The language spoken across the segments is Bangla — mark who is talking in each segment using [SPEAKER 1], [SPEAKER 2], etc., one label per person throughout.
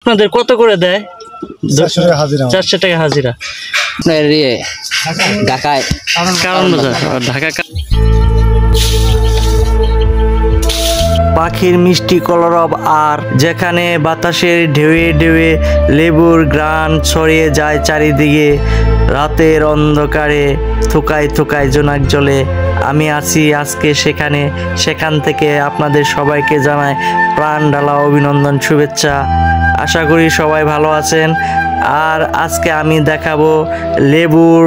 [SPEAKER 1] আপনাদের কত করে দেয়?
[SPEAKER 2] 400 টাকা হাজিরা।
[SPEAKER 1] 400 টাকা হাজিরা।
[SPEAKER 3] ঢাকায়
[SPEAKER 1] কারণ বাজার, ঢাকা। পাখির মিষ্টি কলরব আর যেখানে বাতাসের ঢেউয়ে ঢেউয়ে লেবুর ঘ্রাণ ছড়িয়ে যায় চারিদিকে, রাতের অন্ধকারে থুকায় থুকায় জোনাক জ্বলে। আমি আছি আজকে সেখানে। সেখান থেকে আপনাদের সবাইকে জানাই প্রাণ ঢালা অভিনন্দন, শুভেচ্ছা। আশা করি সবাই ভালো আছেন। আর আজকে আমি দেখাবো লেবুর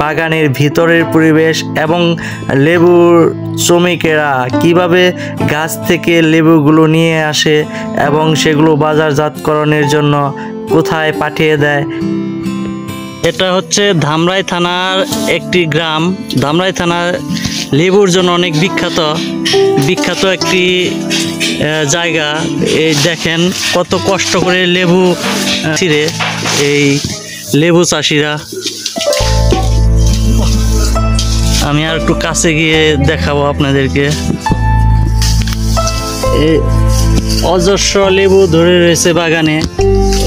[SPEAKER 1] বাগানের ভিতরের পরিবেশ এবং লেবুর শ্রমিকেরা কিভাবে গাছ থেকে লেবুগুলো নিয়ে আসে এবং সেগুলো বাজারজাতকরণের জন্য কোথায় পাঠিয়ে দেয়। এটা হচ্ছে ধামরাই থানার একটি গ্রাম। ধামরাই থানার লেবুর জন্য অনেক বিখ্যাত একটি জায়গা। এই দেখেন কত কষ্ট করে লেবু ছিঁড়ে এই লেবু চাষিরা। আমি আর একটু কাছে গিয়ে দেখাবো আপনাদেরকে। এই অজস্র লেবু ধরে রয়েছে বাগানে,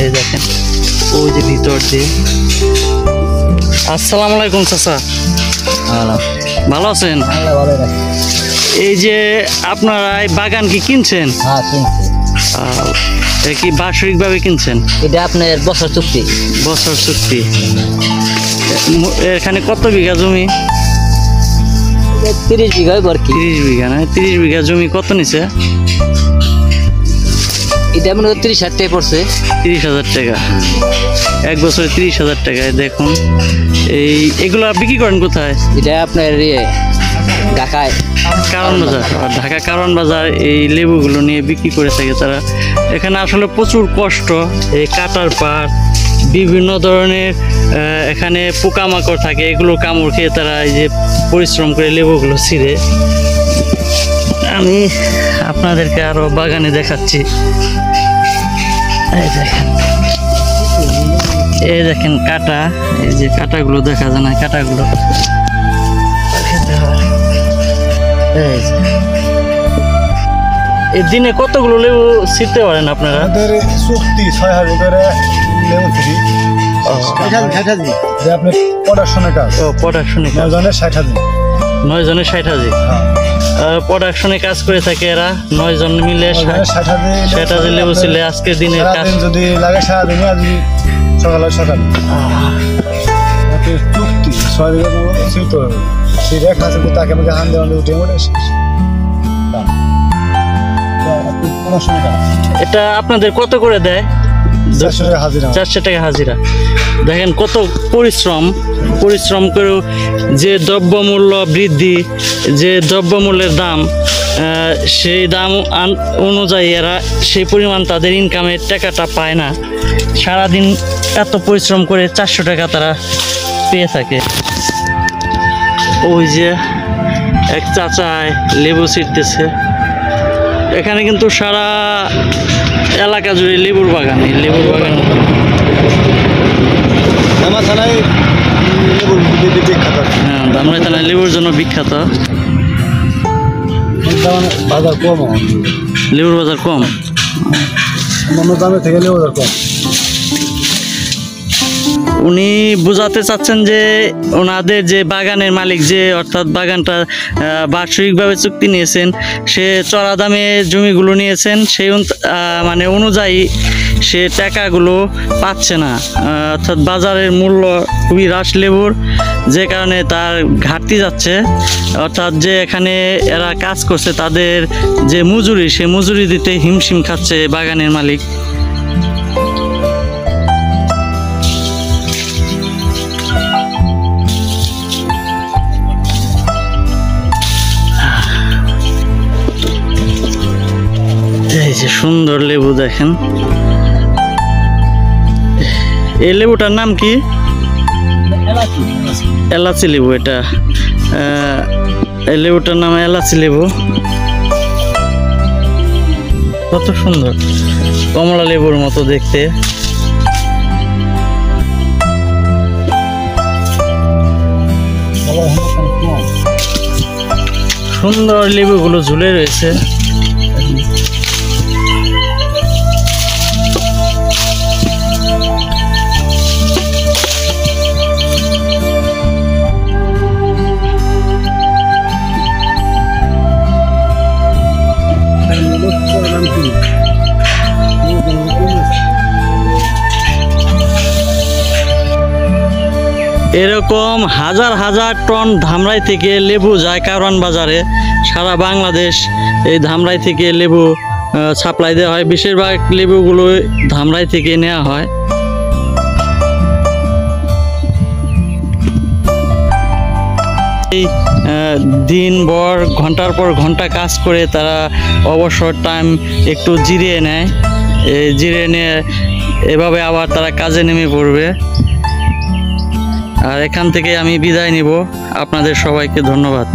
[SPEAKER 1] এই দেখেন ওই যে ভিতর দিয়ে। আসসালামু আলাইকুম চাচা, ভালো আছেন? এই যে আপনারা এই বাগান কি কিনছেন? কি বার্ষিক ভাবে কিনছেন?
[SPEAKER 3] এটা আপনার বছর চুক্তি।
[SPEAKER 1] এখানে কত বিঘা জমি?
[SPEAKER 3] 30 বিঘা।
[SPEAKER 1] 30 বিঘা না? 30 বিঘা জমি কত নিছে?
[SPEAKER 3] এটা মনে হয় 30,000 টাকা পড়ছে।
[SPEAKER 1] 30,000 টাকা এক বছরে? 30,000 টাকায় দেখুন। এগুলা বিক্রি করেন কোথায়?
[SPEAKER 3] এটা আপনার ঢাকায়
[SPEAKER 1] কারণ বাজার, ঢাকা কারণ বাজার। এই লেবুগুলো নিয়ে বিক্রি করে থাকে তারা। এখানে আসলে প্রচুর কষ্ট, এই কাটার পার, বিভিন্ন ধরনের এখানে পোকামাকড় থাকে, এগুলো কামড় খেয়ে তারা এই যে পরিশ্রম করে লেবুগুলো ছিঁড়ে। আমি আপনাদেরকে আরো বাগানে দেখাচ্ছি। এই দেখেন কাটা, এই যে কাটাগুলো দেখা যায় না, কাটাগুলো এই দিনে কতগুলো লেবু ছিঁড়তে পারেন আপনারা?
[SPEAKER 2] চুক্তি 6,000 করে লেবু ফ্রি। যে আপনি প্রোডাকশনের কাজ।
[SPEAKER 1] প্রোডাকশনে
[SPEAKER 2] 9 জনের 60,000।
[SPEAKER 1] 9 জনের 60,000। প্রোডাকশনে কাজ করে থাকে এরা 9 জন মিলে 60,000 লেবু ছিলে আজকের দিনের কাজ।
[SPEAKER 2] যদি লাগে সারাদিনে, আজ সকালে চুক্তি 6 বিঘা কাছে তাকে আমাকে হান দেওয়া উঠে মরে।
[SPEAKER 1] এটা আপনাদের কত করে দেয়?
[SPEAKER 2] 400 টাকা হাজিরা।
[SPEAKER 1] 400 টাকা হাজিরা। দেখেন কত পরিশ্রম করেও যে দ্রব্যমূল্য বৃদ্ধি, যে দ্রব্যমূল্যের দাম, সেই দাম অনুযায়ী এরা সেই পরিমাণ তাদের ইনকামের টাকাটা পায় না। সারাদিন এত পরিশ্রম করে 400 টাকা তারা পেয়ে থাকে। ওই যে এক চাচায় লেবু ছিঁড়তেছে। এখানে কিন্তু সারা এলাকা জুড়ে লেবুর বাগান। হ্যাঁ, ধামরাই থানায় লেবুর জন্য বিখ্যাত।
[SPEAKER 2] বাজার কম,
[SPEAKER 1] লেবুর বাজার কম,
[SPEAKER 2] অন্য দামে থেকে লেবুর বাজার কম।
[SPEAKER 1] উনি বোঝাতে চাচ্ছেন যে ওনাদের যে বাগানের মালিক, যে অর্থাৎ বাগানটা বার্ষিকভাবে চুক্তি নিয়েছেন, সে চড়া দামে জমিগুলো নিয়েছেন, সেই মানে অনুযায়ী সে টাকাগুলো পাচ্ছে না। অর্থাৎ বাজারের মূল্য খুবই হ্রাস লেবুর, যে কারণে তার ঘাটতি যাচ্ছে। অর্থাৎ যে এখানে এরা কাজ করছে তাদের যে মজুরি, সে মজুরি দিতে হিমশিম খাচ্ছে বাগানের মালিক। এই যে সুন্দর লেবু দেখেন। এই লেবুটার নাম কি? এলাচি লেবু। এটা এই লেবুটার নাম এলাচি লেবু। কত সুন্দর, কমলা লেবুর মতো দেখতে। সুন্দর লেবুগুলো ঝুলে রয়েছে।
[SPEAKER 4] এরকম হাজার হাজার টন ধামরাই থেকে লেবু যায় কারওয়ান বাজারে। সারা বাংলাদেশ এই ধামরাই থেকে লেবু সাপ্লাই দেওয়া হয়। বেশিরভাগ লেবুগুলো ধামরাই থেকে নেওয়া হয়। এই দিনভর ঘন্টার পর ঘন্টা কাজ করে তারা অবসর টাইম একটু জিরিয়ে নেয়। এই জিরিয়ে নিয়ে এভাবে আবার তারা কাজে নেমে পড়বে। আর এখান থেকে আমি বিদায় নিব। আপনাদের সবাইকে ধন্যবাদ।